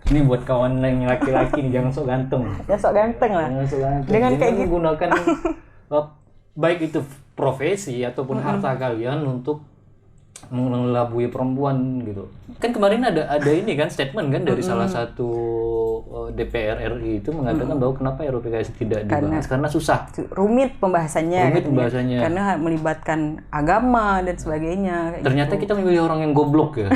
Ini buat kawan yang laki-laki nih, jangan sok ganteng. Ya sok ganteng lah. Jangan sok ganteng. Dengan Jangan kayak gitu. menggunakan baik itu profesi ataupun harta kalian untuk mengelabui perempuan gitu. Kan kemarin ada ini kan statement kan dari salah satu DPR RI itu mengatakan bahwa kenapa RUPKS tidak dibahas karena susah. Rumit pembahasannya. Rumit katanya. pembahasannya. Karena melibatkan agama dan sebagainya. Ternyata kita memilih orang yang goblok ya.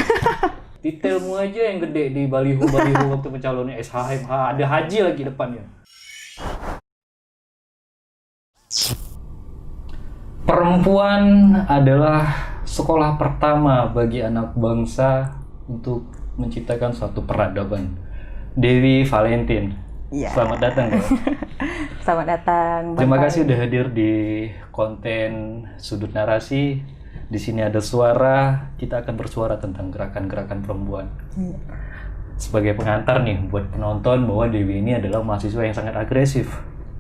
Detailmu aja yang gede di baliho waktu pencalonnya SHMH, ada haji lagi depannya. Perempuan adalah sekolah pertama bagi anak bangsa untuk menciptakan suatu peradaban. Dewi Valentin, Iya. selamat datang ya. Selamat datang. Terima kasih udah hadir di konten Sudut Narasi. Di sini ada suara, kita akan bersuara tentang gerakan-gerakan perempuan. Sebagai pengantar nih buat penonton bahwa Dewi ini adalah mahasiswa yang sangat agresif.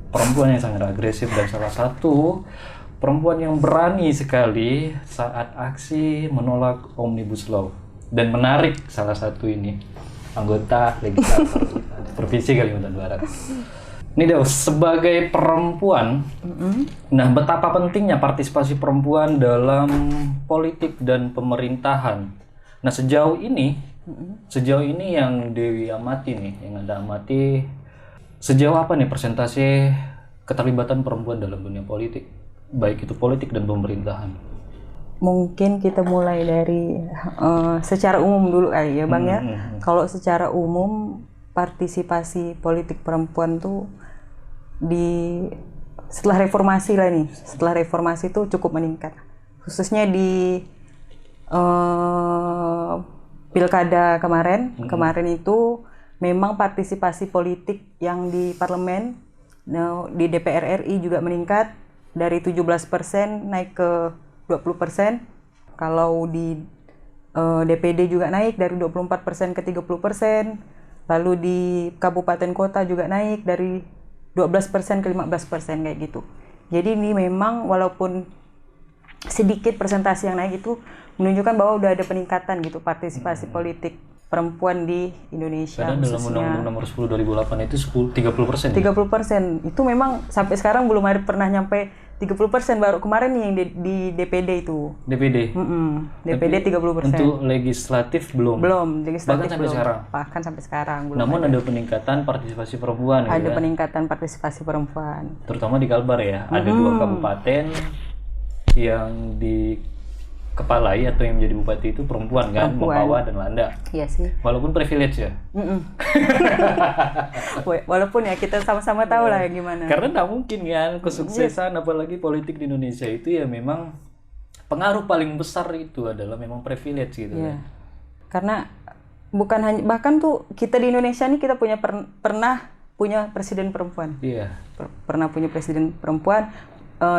Perempuan yang sangat agresif dan salah satu perempuan yang berani sekali saat aksi menolak Omnibus Law. Dan menarik salah satu ini, anggota legislator Provinsi Kalimantan Barat. Ini Dew, sebagai perempuan, nah betapa pentingnya partisipasi perempuan dalam politik dan pemerintahan. Nah sejauh ini yang Dewi amati nih, yang Anda amati, sejauh apa nih persentase keterlibatan perempuan dalam dunia politik, baik itu politik dan pemerintahan? Mungkin kita mulai dari secara umum dulu kali ya Bang ya. Kalau secara umum partisipasi politik perempuan tuh setelah reformasi lah nih, setelah reformasi itu cukup meningkat, khususnya di pilkada kemarin itu memang partisipasi politik yang di parlemen, di DPR RI juga meningkat dari 17% naik ke 20%. Kalau di DPD juga naik dari 24% ke 30%. Lalu di kabupaten kota juga naik dari 12% ke 15% kayak gitu. Jadi ini memang walaupun sedikit persentase yang naik itu menunjukkan bahwa udah ada peningkatan gitu partisipasi politik perempuan di Indonesia. Karena dalam Undang-Undang Nomor 10 2008 itu 30%. 30%. Itu memang sampai sekarang belum ada pernah nyampe 30%, baru kemarin nih yang di DPD itu. DPD. DPD 30%. Untuk legislatif belum. Legislatif bahkan sampai sekarang. Bahkan sampai sekarang belum. Namun ada peningkatan partisipasi perempuan. Ada ya? peningkatan partisipasi perempuan. Terutama di Kalbar ya. Ada 2 kabupaten yang dikepalai atau yang menjadi bupati itu perempuan kan, Mempawah dan Landa. Iya sih. Walaupun privilege ya. Walaupun ya kita sama-sama tahu lah gimana. Karena tak mungkin kan kesuksesan apalagi politik di Indonesia itu ya memang pengaruh paling besar itu adalah memang privilege gitu kan. Karena bukan hanya, bahkan tuh kita di Indonesia nih kita pernah punya presiden perempuan. Iya. Pernah punya presiden perempuan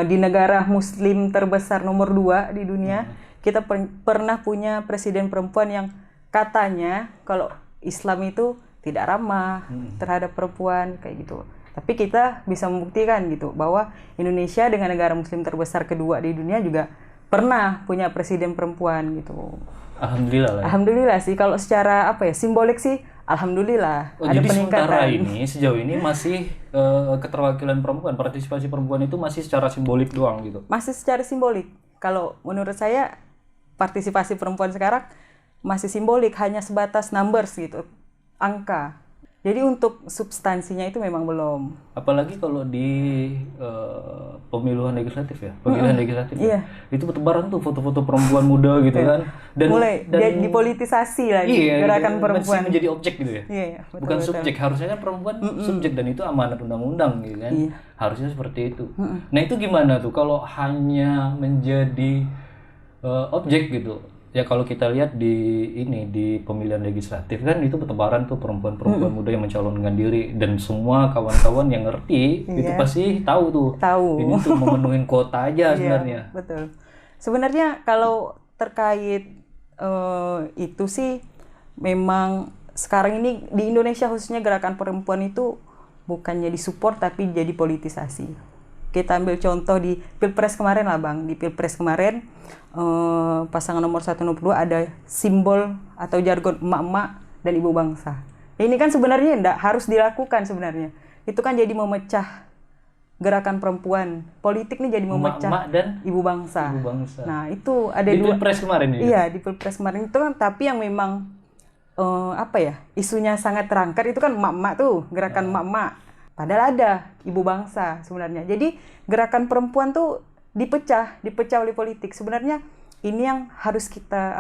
di negara muslim terbesar nomor 2 di dunia. Kita pernah punya presiden perempuan yang katanya kalau Islam itu tidak ramah terhadap perempuan kayak gitu. Tapi kita bisa membuktikan gitu bahwa Indonesia dengan negara muslim terbesar kedua di dunia juga pernah punya presiden perempuan gitu. Alhamdulillah lah. Alhamdulillah sih, kalau secara simbolik sih alhamdulillah ada jadi peningkatan. sejauh ini masih keterwakilan perempuan, partisipasi perempuan itu masih secara simbolik doang gitu. Masih secara simbolik. Kalau menurut saya partisipasi perempuan sekarang masih simbolik, hanya sebatas numbers gitu, angka. Jadi untuk substansinya itu memang belum. Apalagi kalau di pemilihan legislatif ya, Iya. itu bertebaran tuh foto-foto perempuan muda gitu kan. Dan mulai dipolitisasi lagi gerakan perempuan. Masih menjadi objek gitu ya. Iya, betul, bukan subjek, harusnya kan perempuan subjek dan itu amanat undang-undang gitu kan. Iya. Harusnya seperti itu. Nah itu gimana tuh kalau hanya menjadi objek gitu? Ya kalau kita lihat di pemilihan legislatif kan itu bertebaran tuh perempuan-perempuan muda yang mencalonkan diri, dan semua kawan-kawan yang ngerti itu pasti tahu tuh. Ini tuh memenuhi kuota aja sebenarnya. Betul. Sebenarnya kalau terkait itu sih memang sekarang ini di Indonesia khususnya gerakan perempuan itu bukannya disupport tapi jadi politisasi. Kita ambil contoh di Pilpres kemarin lah Bang. Di Pilpres kemarin pasangan nomor 1 nomor 2 ada simbol atau jargon emak-emak dan ibu bangsa. Ini kan sebenarnya enggak harus dilakukan sebenarnya. Itu kan jadi memecah gerakan perempuan. Politik nih jadi memecah Emak-emak dan ibu bangsa. ibu bangsa. Nah, itu ada Di dua. Pilpres kemarin ya? Iya, di Pilpres kemarin itu kan, tapi yang memang apa ya, isunya sangat terangkat itu kan emak-emak tuh, gerakan emak-emak. Padahal ada ibu bangsa sebenarnya. Jadi gerakan perempuan tuh dipecah oleh politik. Sebenarnya ini yang harus kita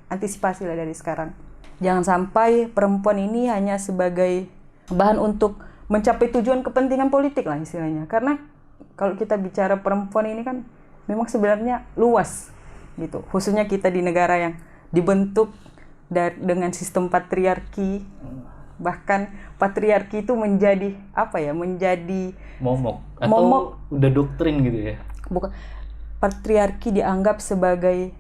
antisipasi lah dari sekarang. Jangan sampai perempuan ini hanya sebagai bahan untuk mencapai tujuan kepentingan politik lah istilahnya. Karena kalau kita bicara perempuan ini kan memang sebenarnya luas gitu. Khususnya kita di negara yang dibentuk dengan sistem patriarki. Bahkan patriarki itu menjadi menjadi momok atau udah doktrin gitu ya. Bukan, patriarki dianggap sebagai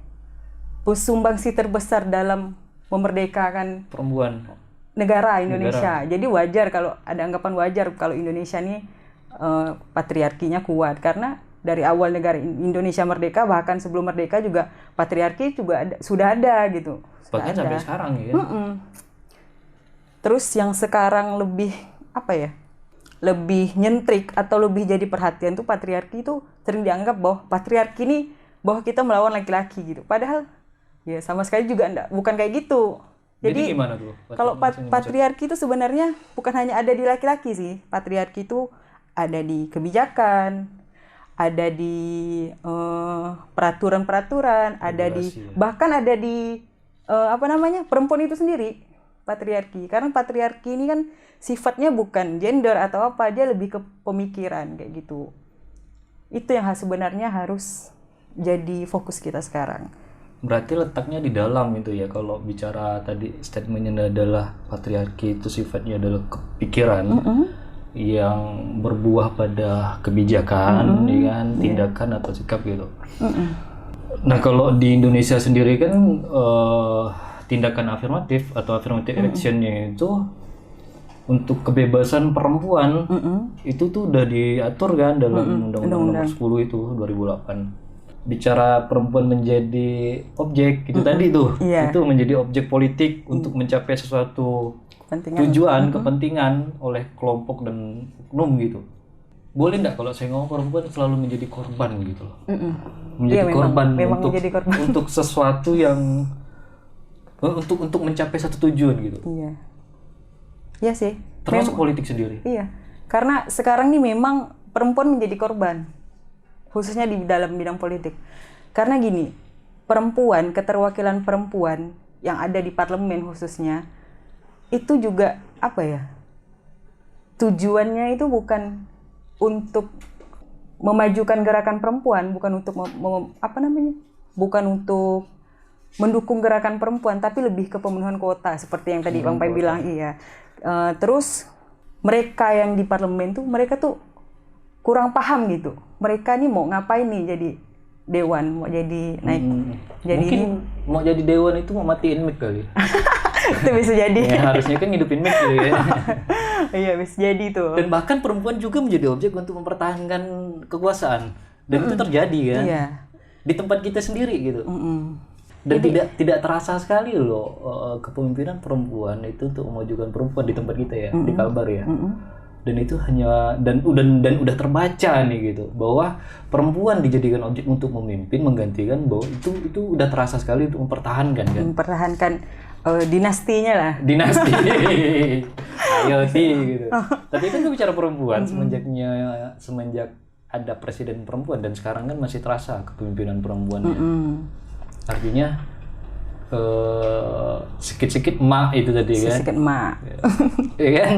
pesumbangsi terbesar dalam memerdekakan Perempuan negara Indonesia. Jadi wajar kalau ada anggapan wajar kalau Indonesia ini patriarkinya kuat, karena dari awal negara Indonesia merdeka, bahkan sebelum merdeka juga patriarki juga sudah ada gitu. bahkan sampai sekarang ya. Terus yang sekarang lebih lebih nyentrik atau lebih jadi perhatian tuh patriarki itu sering dianggap bahwa patriarki ini bahwa kita melawan laki-laki gitu. Padahal ya sama sekali juga bukan kayak gitu. Jadi gimana tuh? Kalau patriarki itu sebenarnya bukan hanya ada di laki-laki sih. Patriarki itu ada di kebijakan, ada di peraturan-peraturan, ada di bahkan ada di perempuan itu sendiri. Patriarki, karena patriarki ini kan sifatnya bukan gender atau apa, dia lebih ke pemikiran kayak gitu. Itu yang sebenarnya harus jadi fokus kita sekarang. Berarti letaknya di dalam itu ya, kalau bicara tadi statementnya adalah patriarki itu sifatnya adalah kepikiran yang berbuah pada kebijakan, tindakan atau sikap gitu. Nah kalau di Indonesia sendiri kan tindakan afirmatif atau affirmative action-nya itu untuk kebebasan perempuan itu tuh udah diatur kan dalam Undang-Undang Nomor 10 itu 2008. Bicara perempuan menjadi objek itu tadi tuh, itu menjadi objek politik untuk mencapai sesuatu tujuan kepentingan oleh kelompok dan oknum gitu. Boleh nggak kalau saya ngomong perempuan selalu menjadi korban gitu loh? Menjadi korban untuk sesuatu yang untuk mencapai satu tujuan gitu. Iya sih. Termasuk politik sendiri. Iya. Karena sekarang nih memang perempuan menjadi korban, khususnya di dalam bidang politik. Karena gini, perempuan, keterwakilan perempuan yang ada di parlemen khususnya, itu juga tujuannya itu bukan untuk memajukan gerakan perempuan, bukan untuk bukan untuk mendukung gerakan perempuan, tapi lebih ke pemenuhan kuota seperti yang tadi Bang Pai bilang. Terus mereka yang di parlemen tuh mereka tuh kurang paham gitu. Mereka nih mau ngapain nih jadi dewan, mau jadi naik. Jadi mungkin mau jadi dewan itu mau matiin mic kali. Itu bisa jadi. Ya, harusnya kan ngidupin mic gitu ya. Iya, bisa jadi tuh. Dan bahkan perempuan juga menjadi objek untuk mempertahankan kekuasaan. Dan itu terjadi kan. Iya. Di tempat kita sendiri gitu. Dan tidak terasa sekali loh kepemimpinan perempuan itu untuk memajukan perempuan di tempat kita ya, di Kalbar ya. Dan itu hanya dan udah terbaca nih gitu bahwa perempuan dijadikan objek untuk memimpin, menggantikan, bahwa itu udah terasa sekali untuk mempertahankan kan. Mempertahankan dinastinya lah. Dinasti. Ayo gitu. Tapi kan bicara perempuan semenjak ada presiden perempuan dan sekarang kan masih terasa kepemimpinan perempuan. Artinya sedikit-sedikit emak itu tadi kan? Sedikit emak. Iya kan?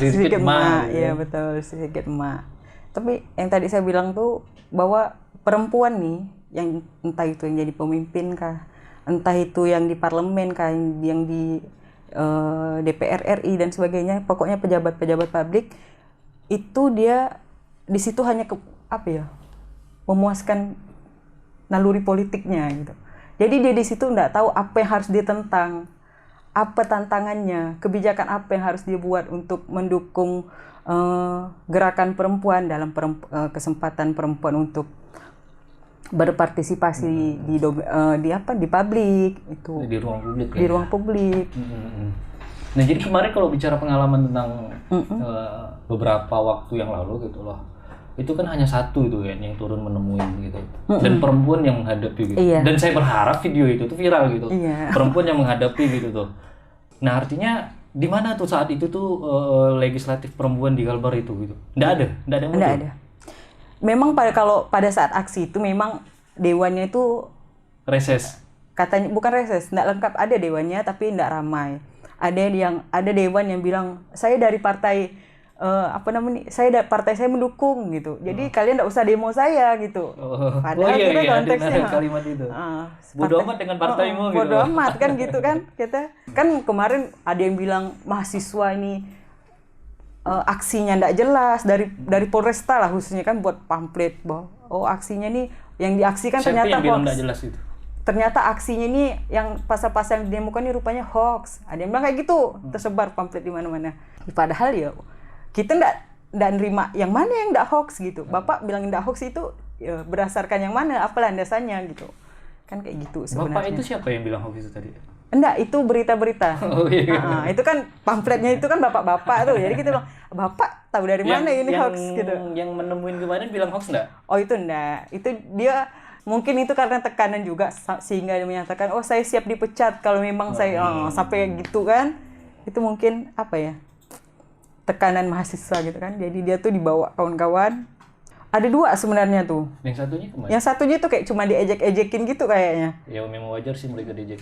Sedikit emak. Iya betul, sedikit emak. Tapi yang tadi saya bilang tuh bahwa perempuan nih, yang entah itu yang jadi pemimpin kah, entah itu yang di parlemen kah, yang di DPR RI dan sebagainya, pokoknya pejabat-pejabat publik, itu dia di situ hanya memuaskan naluri politiknya gitu. Jadi dia di situ nggak tahu apa yang harus ditentang, apa tantangannya, kebijakan apa yang harus dia buat untuk mendukung gerakan perempuan dalam kesempatan perempuan untuk berpartisipasi di publik itu. Di ruang publik. Di ruang publik. Nah jadi kemarin kalau bicara pengalaman tentang beberapa waktu yang lalu gitu loh, itu kan hanya satu itu kan yang turun menemuin gitu, dan perempuan yang menghadapi gitu. Iya. Dan saya berharap video itu tuh viral gitu, Iya. perempuan yang menghadapi gitu tuh. Nah artinya di mana tuh saat itu tuh legislatif perempuan di Kalbar itu gitu? Nggak ada yang muncul. Nggak ada. Memang kalau pada saat aksi itu memang dewannya itu Reses. katanya bukan reses, nggak lengkap, ada dewannya tapi nggak ramai. Ada dewan yang bilang saya dari partai partai saya mendukung gitu. Jadi kalian nggak usah demo saya gitu. Padahal kita konteksnya ada kalimat itu. Bodoh amat dengan partaimu gitu. Bodoh amat kan gitu kan kita. Kan kemarin ada yang bilang mahasiswa ini aksinya nggak jelas dari Polresta lah khususnya kan buat pamflet bahwa aksinya nih yang diaksikan Siapa ternyata yang bilang hoax. nggak jelas itu? Ternyata aksinya ini yang pasal-pasal yang didemokan ini rupanya hoax. Ada yang bilang kayak gitu, tersebar pamflet di mana-mana. Padahal ya kita nggak nerima yang mana yang nggak hoax gitu. Bapak bilang nggak hoax itu ya, berdasarkan yang mana, apa landasannya gitu. Kan kayak gitu sebenarnya. Bapak itu siapa yang bilang hoax itu tadi? Enggak, itu berita-berita. Oh iya. Itu kan pamfletnya itu kan bapak-bapak tuh. Jadi kita bilang, "Bapak tahu dari mana ini hoax?" gitu. Yang menemuin kemarin bilang hoax enggak? Oh, itu enggak. Itu dia mungkin itu karena tekanan juga sehingga dia menyatakan, "Oh, saya siap dipecat kalau memang saya sampai gitu kan." Itu mungkin apa ya? Tekanan mahasiswa gitu kan. Jadi dia tuh dibawa kawan-kawan. Ada dua sebenarnya tuh. Yang satunya kemana? Yang satunya tuh kayak cuma diejek-ejekin gitu kayaknya. Ya memang wajar sih mereka diejek.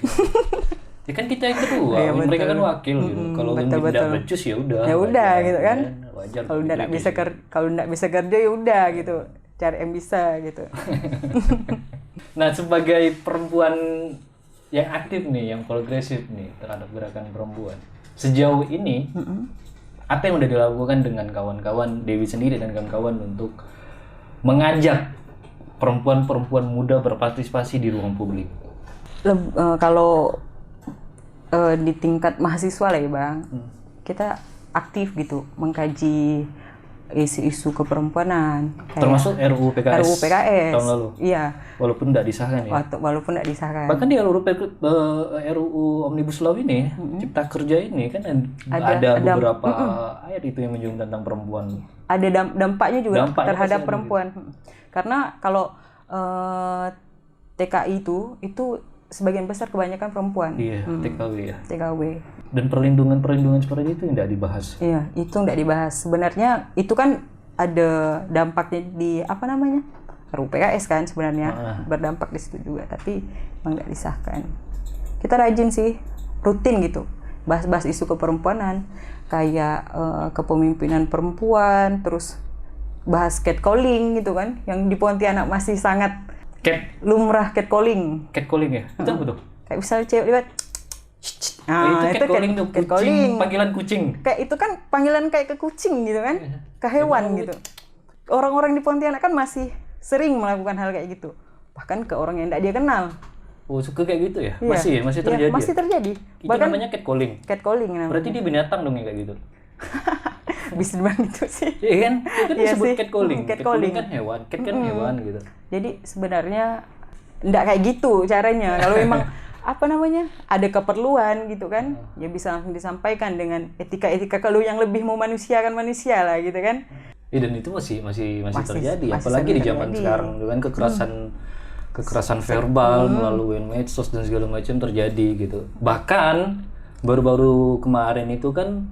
Ya kan kita yang kedua, Iya, mereka betul. kan wakil gitu. Kalau betul. tidak becus ya udah. Ya udah wajar, gitu kan. Wajar. Kalau nggak bisa kerja ya udah gitu. Cari yang bisa gitu. Nah, sebagai perempuan yang aktif nih, yang progresif nih terhadap gerakan perempuan, sejauh ini apa yang udah dilakukan dengan kawan-kawan Dewi sendiri dan kawan-kawan untuk mengajak perempuan-perempuan muda berpartisipasi di ruang publik? Kalau di tingkat mahasiswa lah ya Bang, kita aktif gitu mengkaji isu-isu keperempuanan. Termasuk RUU PKS, RUU PKS tahun lalu? Iya. Walaupun tidak disahkan ya? Walaupun tidak disahkan. Bahkan di RUU Omnibus Law ini, Cipta Kerja ini kan ada beberapa ayat itu yang menyinggung tentang perempuan. Ada dampaknya juga terhadap pasti perempuan. Karena kalau TKI itu sebagian besar kebanyakan perempuan. Iya, TKW ya. TKW. Dan perlindungan seperti itu tidak dibahas. Iya, itu nggak dibahas. Sebenarnya itu kan ada dampaknya di apa namanya? RUU PKS kan sebenarnya berdampak di situ juga, tapi memang nggak disahkan. Kita rajin sih, rutin gitu, bahas-bahas isu keperempuanan, kayak kepemimpinan perempuan, terus bahas catcalling gitu kan, yang di Pontianak masih sangat lumrah catcalling. Catcalling ya? Itu apa tuh? Kayak misalnya cewek lewat, itu catcalling tuh, kucing, panggilan kucing. Kayak itu kan panggilan kayak ke kucing gitu kan, ke hewan gitu. Orang-orang di Pontianak kan masih sering melakukan hal kayak gitu, bahkan ke orang yang tidak dia kenal. Oh, suka kayak gitu ya? Iya. Masih terjadi. Masih terjadi. Itu Bahkan namanya catcalling. Catcalling namanya. Berarti dia binatang dong ya kayak gitu. Bisa dibilang gitu sih. Iya kan? Itu kan Iya disebut sih. catcalling. Catcalling Kan hewan, cat kan hewan gitu. Jadi sebenarnya enggak kayak gitu caranya. Kalau memang apa namanya? Ada keperluan gitu kan, ya bisa langsung disampaikan dengan etika-etika kalau yang lebih memanusiakan manusia lah gitu kan. Dan itu masih terjadi, apalagi di zaman sekarang dengan kekerasan verbal melalui medsos dan segala macam terjadi gitu. Bahkan baru-baru kemarin itu kan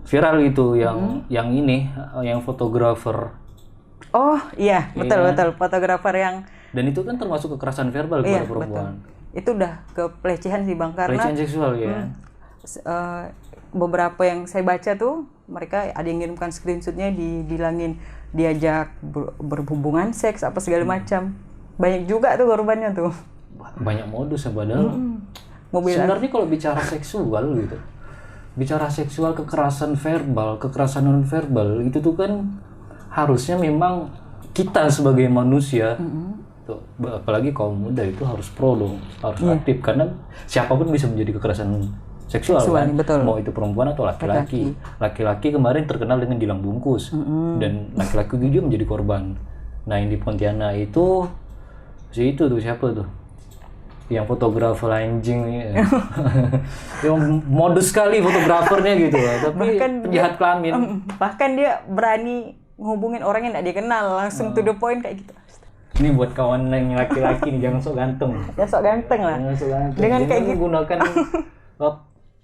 viral itu yang fotografer. Oh iya, betul fotografer yang. Dan itu kan termasuk kekerasan verbal kepada perempuan. Betul. Itu udah ke pelecehan sih Bang, karena pelecehan seksual ya. Beberapa yang saya baca tuh mereka ada yang ngirimkan screenshotnya dibilangin diajak berhubungan seks apa segala macam. Banyak juga tuh korbannya tuh. Banyak modus ya padahal. Sebenarnya kalau bicara seksual gitu, bicara seksual, kekerasan verbal, kekerasan non verbal itu tuh kan harusnya memang kita sebagai manusia, tuh, apalagi kaum muda itu harus pro dong, harus aktif, karena siapapun bisa menjadi kekerasan seksual kan? Betul. Mau itu perempuan atau laki-laki. Laki-laki kemarin terkenal dengan dilang bungkus, dan laki-laki juga menjadi korban. Nah yang di Pontianak itu siapa tuh? yang fotografer anjing nih. Yang modus sekali fotografernya gitu loh, tapi Bahkan penjahat kelamin. Bahkan dia berani ngehubungin orang yang tidak dia kenal, langsung to the point kayak gitu. Ini buat kawan yang laki-laki nih, jangan sok ganteng. Ya sok ganteng lah. Jangan sok ganteng. Dengan Jangan kayak gitu. menggunakan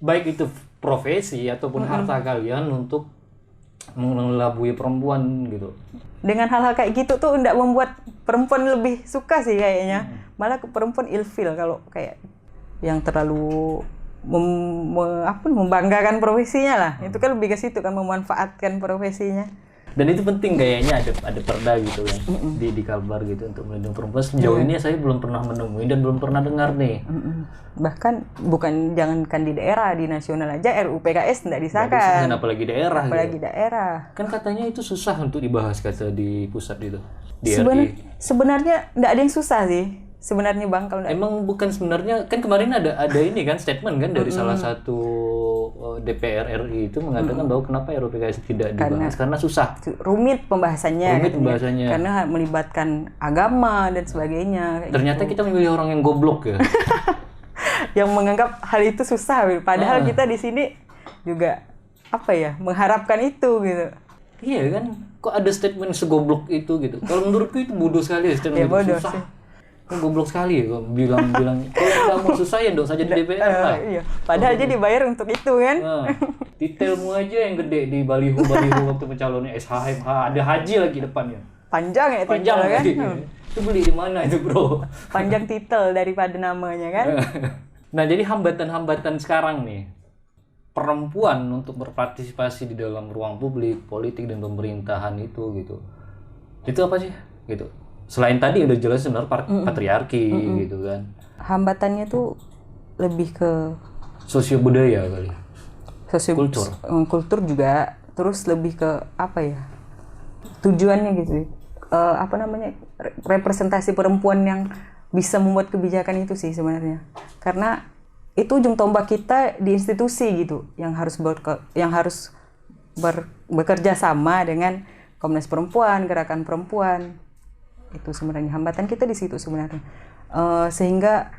baik itu profesi ataupun harta kalian untuk mengelabui perempuan gitu. Dengan hal-hal kayak gitu tuh tidak membuat perempuan lebih suka sih kayaknya. Malah perempuan ilfil kalau kayak yang terlalu membanggakan profesinya lah. Itu kan lebih ke situ kan, memanfaatkan profesinya. Dan itu penting kayaknya ada perda gitu kan di Kalbar gitu untuk melindungi perempuan. Sejauh ini saya belum pernah menemui dan belum pernah dengar nih. Bahkan jangankan di daerah, di nasional aja RUU PKS tidak disahkan. Apalagi daerah. Apalagi gitu. daerah. Kan katanya itu susah untuk dibahas kata di pusat itu. Di RI. Sebenarnya tidak ada yang susah sih. Sebenarnya Bang, kalau emang bukan sebenarnya kan kemarin ada ini kan statement kan dari salah satu DPR RI itu mengatakan bahwa kenapa RUU PKS tidak dibahas karena susah, rumit pembahasannya. Karena melibatkan agama dan sebagainya. Ternyata kita memilih orang yang goblok ya. Yang menganggap hal itu susah, padahal kita di sini juga mengharapkan itu gitu. Iya kan, kok ada statement segoblok itu gitu. Kalau menurutku itu bodoh sekali statement itu susah. Sih. Goblok sekali ya, bilang kalau kamu susah ya dong saja di DPR lah. Iya. Padahal dia dibayar untuk itu kan. Detailmu aja yang gede di baliho waktu pencalonan SHM, ada haji lagi depannya. Panjang kan? Itu beli di mana itu bro? Panjang titel daripada namanya kan. Nah jadi hambatan-hambatan sekarang nih perempuan untuk berpartisipasi di dalam ruang publik, politik dan pemerintahan itu gitu. Itu apa sih gitu? Selain tadi udah jelas sebenarnya patriarki gitu kan. Hambatannya tuh lebih ke sosio budaya kali. Kultur juga, terus lebih ke tujuannya gitu. Representasi perempuan yang bisa membuat kebijakan itu sih sebenarnya. Karena itu ujung tombak kita di institusi gitu, yang harus bekerja sama dengan Komnas Perempuan, Gerakan Perempuan. Itu sebenarnya hambatan kita di situ sebenarnya, sehingga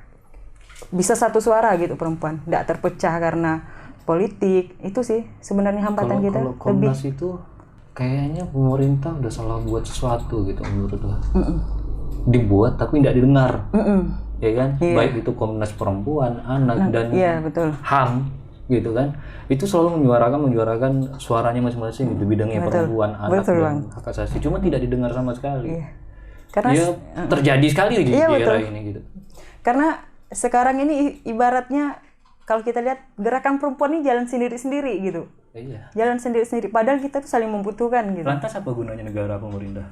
bisa satu suara gitu perempuan, tidak terpecah karena politik. Itu sih sebenarnya hambatan kita. Kalau Komnas itu kayaknya pemerintah udah salah buat sesuatu gitu menurut lo. Dibuat tapi tidak didengar, ya kan? Yeah. Baik itu Komnas Perempuan, Anak dan betul. HAM gitu kan, itu selalu menyuarakan suaranya masing-masing gitu, bidangnya perempuan, anak dan hak asasi, cuma tidak didengar sama sekali. Yeah. Karena terjadi sekali di era ini gitu. Karena sekarang ini ibaratnya kalau kita lihat gerakan perempuan ini jalan sendiri-sendiri gitu. Iya. Jalan sendiri-sendiri, padahal kita tuh saling membutuhkan gitu. Lantas apa gunanya negara, pemerintah?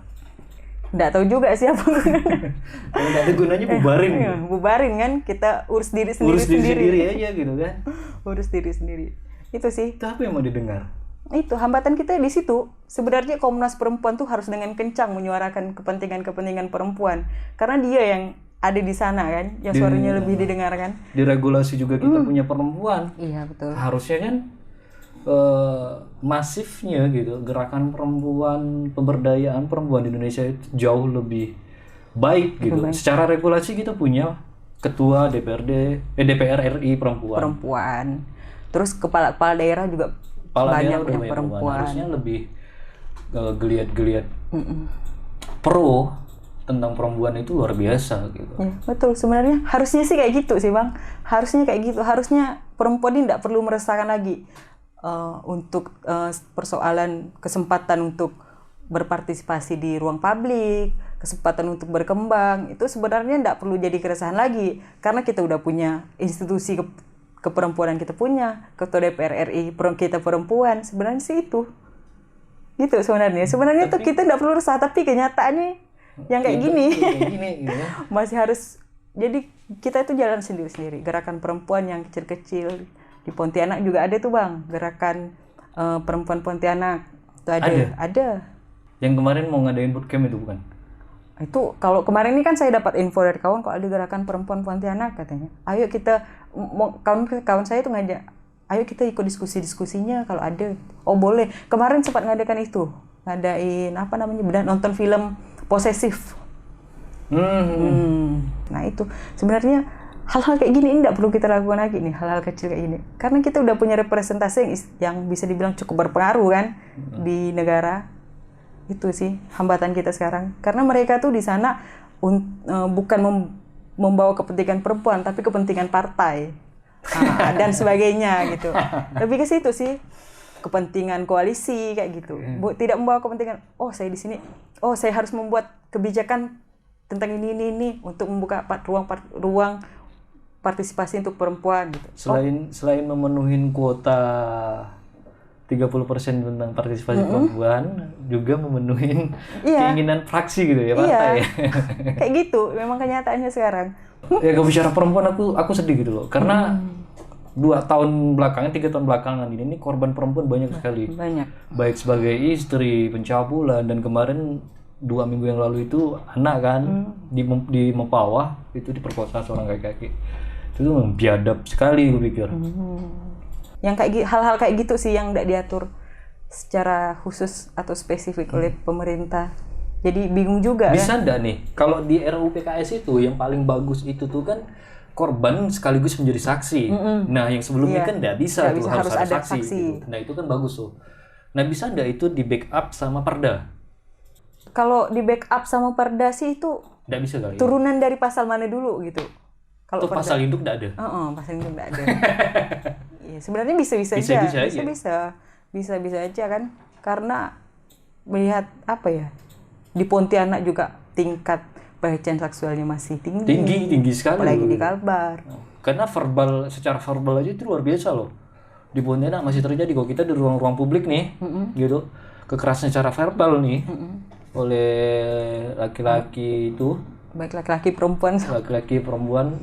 Nggak tahu juga siapa gunanya. Kalau nggak ada gunanya bubarin. Gitu. Bubarin kan, kita urus diri sendiri. Urus diri sendiri aja gitu kan. Urus diri sendiri. Itu sih. Itu apa yang mau didengar? Itu hambatan kita di situ. Sebenarnya Komnas Perempuan tuh harus dengan kencang menyuarakan kepentingan perempuan, karena dia yang ada di sana kan, yang suaranya lebih didengarkan. Di regulasi juga kita punya perempuan. Iya betul. Harusnya kan masifnya gitu gerakan perempuan, pemberdayaan perempuan di Indonesia itu jauh lebih baik gitu. Secara regulasi kita punya ketua DPR RI perempuan. Terus kepala daerah juga banyak yang perempuan. Harusnya lebih geliat-geliat pro tentang perempuan itu luar biasa gitu. Ya, betul. Sebenarnya harusnya sih kayak gitu sih Bang. Harusnya kayak gitu. Harusnya perempuan ini tidak perlu meresahkan lagi untuk persoalan kesempatan untuk berpartisipasi di ruang publik, kesempatan untuk berkembang. Itu sebenarnya tidak perlu jadi keresahan lagi, karena kita udah punya institusi keperempuanan, kita punya ketua DPR RI kita perempuan. Sebenarnya sih itu sebenarnya tuh kita tidak perlu resah, tapi kenyataannya yang kayak gini ya. Masih harus, jadi kita itu jalan sendiri-sendiri. Gerakan perempuan yang kecil-kecil di Pontianak juga ada tuh Bang, gerakan perempuan Pontianak itu ada. Yang kemarin mau ngadain bootcamp itu bukan? Itu kalau kemarin ini kan saya dapat info dari kawan, kalau ada gerakan perempuan Pontianak katanya. Ayo kita, kawan saya itu ngajak, ayo kita ikut diskusinya kalau ada. Oh boleh. Kemarin sempat ngadain bedah nonton film Posesif. Nah itu sebenarnya hal-hal kayak gini tidak perlu kita lakukan lagi nih, hal-hal kecil kayak gini. Karena kita udah punya representasi yang bisa dibilang cukup berpengaruh kan di negara. Itu sih hambatan kita sekarang. Karena mereka tuh di sana bukan membawa kepentingan perempuan, tapi kepentingan partai dan sebagainya gitu. Lebih ke situ sih, kepentingan koalisi kayak gitu. Tidak membawa kepentingan. Oh saya di sini, oh saya harus membuat kebijakan tentang ini untuk membuka ruang partisipasi untuk perempuan gitu. Selain memenuhi kuota 30% tentang partisipasi perempuan, juga memenuhi keinginan fraksi gitu ya, partai. Kayak gitu, memang kenyataannya sekarang. Ya kalau bicara perempuan aku sedih gitu loh, karena 3 tahun belakangan ini korban perempuan banyak sekali. Banyak. Baik sebagai istri, pencabulan, dan kemarin 2 minggu yang lalu itu anak kan di Mempawah itu diperkosa seorang laki-laki. Itu biadab sekali gue pikir. Yang hal-hal kayak gitu sih yang tidak diatur secara khusus atau spesifik oleh pemerintah. Jadi bingung juga. Bisa enggak nih kalau di RUU PKS itu yang paling bagus itu tuh kan korban sekaligus menjadi saksi. Nah yang sebelumnya kan enggak bisa tuh, harus ada saksi. Gitu. Nah itu kan bagus tuh. Nah bisa enggak itu di backup sama Perda? Kalau di backup sama Perda sih itu enggak bisa kali. Turunan dari pasal mana dulu gitu. Kalau pasal induk enggak ada. Pasal induk enggak ada. Iya, sebenarnya bisa aja kan. Karena melihat apa ya? Di Pontianak juga tingkat pelecehan seksualnya masih tinggi sekali. Apalagi di Kalbar. Karena secara verbal aja itu luar biasa loh. Di Pontianak masih terjadi kok, kita di ruang-ruang publik nih, gitu. Kekerasan secara verbal nih. Oleh laki-laki itu, baik laki-laki perempuan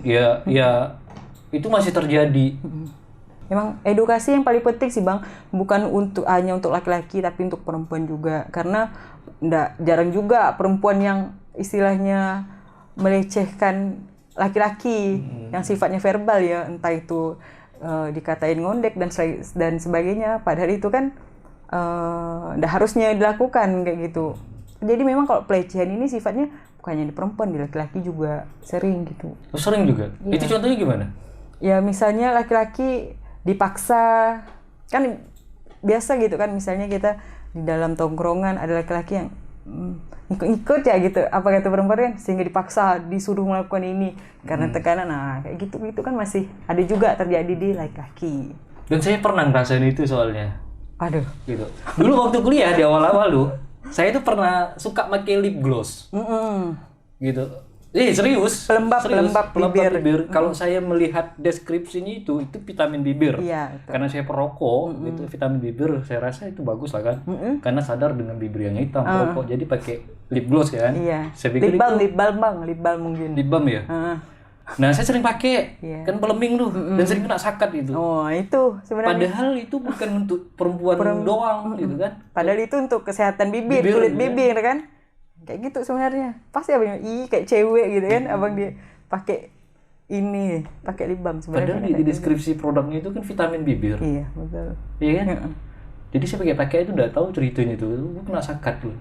ya itu masih terjadi. Memang edukasi yang paling penting sih Bang, bukan hanya untuk laki-laki tapi untuk perempuan juga, karena jarang juga perempuan yang istilahnya melecehkan laki-laki yang sifatnya verbal ya, entah itu dikatain ngondek dan sebagainya, padahal itu kan nggak harusnya dilakukan kayak gitu. Jadi memang kalau pelecehan ini sifatnya bukan hanya di perempuan, di laki-laki juga sering gitu. Oh, sering juga? Iya. Itu contohnya gimana? Ya misalnya laki-laki dipaksa, kan biasa gitu kan, misalnya kita di dalam tongkrongan ada laki-laki yang ikut ya gitu, apa kata perempuan kan, sehingga dipaksa disuruh melakukan ini karena tekanan. Nah kayak gitu kan masih ada juga terjadi di laki-laki. Dan saya pernah ngerasain itu soalnya. Aduh. Gitu. Dulu waktu kuliah di awal-awal tuh, saya tuh pernah suka pakai lip gloss. Gitu. Serius. Pelembab bibir. Kalau saya melihat deskripsinya itu vitamin bibir. Iya, karena saya perokok, itu vitamin bibir saya rasa itu bagus lah kan. Karena sadar dengan bibir yang hitam perokok, jadi pakai lip gloss kan. Iya. Saya pikir lip balm mungkin. Lip balm ya? Nah, saya sering pakai. Kan beleming tuh dan sering kena sakat itu. Oh, itu sebenarnya. Padahal itu bukan untuk perempuan doang gitu kan. Padahal itu untuk kesehatan kulit bibir kan. Kayak gitu sebenarnya. Pasti abang kayak cewek gitu kan, abang dia pakai lip balm sebenarnya. Padahal di deskripsi produknya itu kan vitamin bibir. Iya, betul. Iya kan? Jadi saya pakai itu udah tahu ceritanya itu. Gue kena sakat tuh.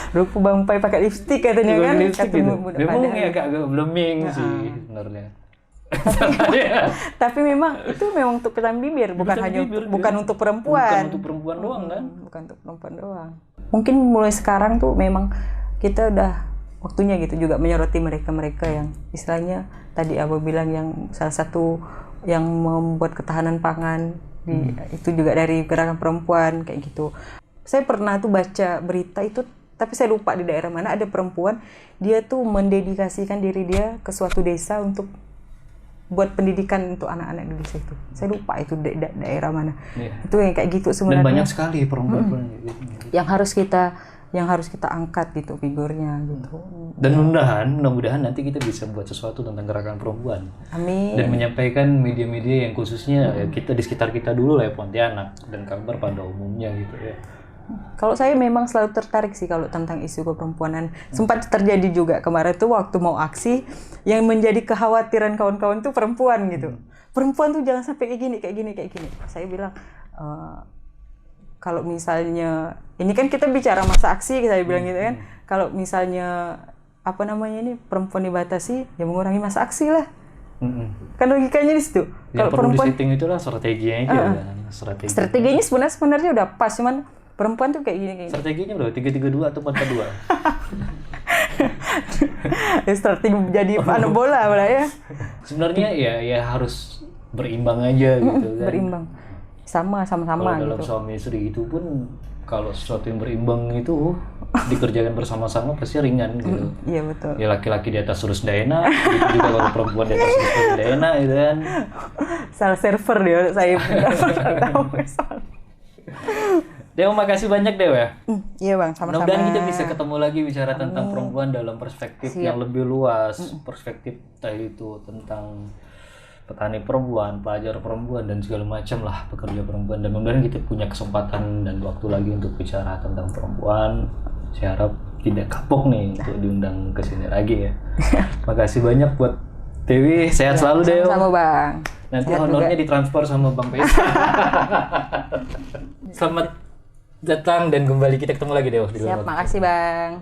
Rupa Bang Pai pakai lipstik katanya kan. Lipstik gitu. Memang agak blooming sih sebenarnya. Tapi memang itu memang untuk vitamin bibir, bukan untuk perempuan. Bukan untuk perempuan doang kan? Bukan untuk perempuan doang. Mungkin mulai sekarang tuh memang kita udah waktunya gitu juga menyoroti mereka yang istilahnya tadi Abang bilang yang salah satu yang membuat ketahanan pangan itu juga dari gerakan perempuan kayak gitu. Saya pernah tuh baca berita itu, tapi saya lupa di daerah mana, ada perempuan dia tuh mendedikasikan diri dia ke suatu desa untuk buat pendidikan untuk anak-anak di desa itu. Saya lupa itu daerah mana. Itu yang kayak gitu sebenarnya. Dan banyak sekali perempuan yang harus kita angkat gitu figurnya gitu. Dan mudah-mudahan nanti kita bisa buat sesuatu tentang gerakan perempuan. Amin. Dan menyampaikan media-media yang khususnya ya kita di sekitar kita dulu lah ya, Pontianak dan Kalbar pada umumnya gitu ya. Kalau saya memang selalu tertarik sih kalau tentang isu keperempuanan. Sempat terjadi juga kemarin tuh waktu mau aksi, yang menjadi kekhawatiran kawan-kawan tuh perempuan gitu. Perempuan tuh jangan sampai kayak gini. Saya bilang, kalau misalnya, ini kan kita bicara masa aksi, saya bilang gitu kan. Kalau misalnya apa namanya ini perempuan dibatasi, ya mengurangi masa aksi lah. Mm-mm. Kan logikanya di situ. Yang Kalau perlu perempuan disetting itulah strateginya aja kan. strateginya sebenarnya udah pas, cuman perempuan tuh kayak gini. Strateginya berapa? 3-3-2 atau 4-4-2? Strategi jadi anu bola ya. Sebenarnya ya harus berimbang aja gitu kan. Berimbang. Sama-sama Kalau dalam gitu. suami istri itu pun kalau sesuatu yang berimbang itu dikerjakan bersama-sama pasti ringan gitu. Iya betul. Ya laki-laki di atas terus nggak enak, gitu juga kalau perempuan di atas terus nggak enak gitu kan. Salah server dia, saya tahu. Dewa, makasih banyak Dewa. Iya bang, sama-sama. Mudah-mudahan kita bisa ketemu lagi bicara tentang perempuan dalam perspektif yang lebih luas, perspektif tadi itu tentang petani perempuan, pelajar perempuan dan segala macam lah pekerja perempuan, dan mudah-mudahan kita punya kesempatan dan waktu lagi untuk bicara tentang perempuan. Saya harap tidak kapok nih untuk diundang ke sini lagi ya. Makasih banyak buat Dewi, sehat selalu Dewi. Sama bang. Nanti Sehat honornya juga. ditransfer sama Bang Pesa. Selamat datang dan kembali, kita ketemu lagi Dewi. Siap, makasih bang.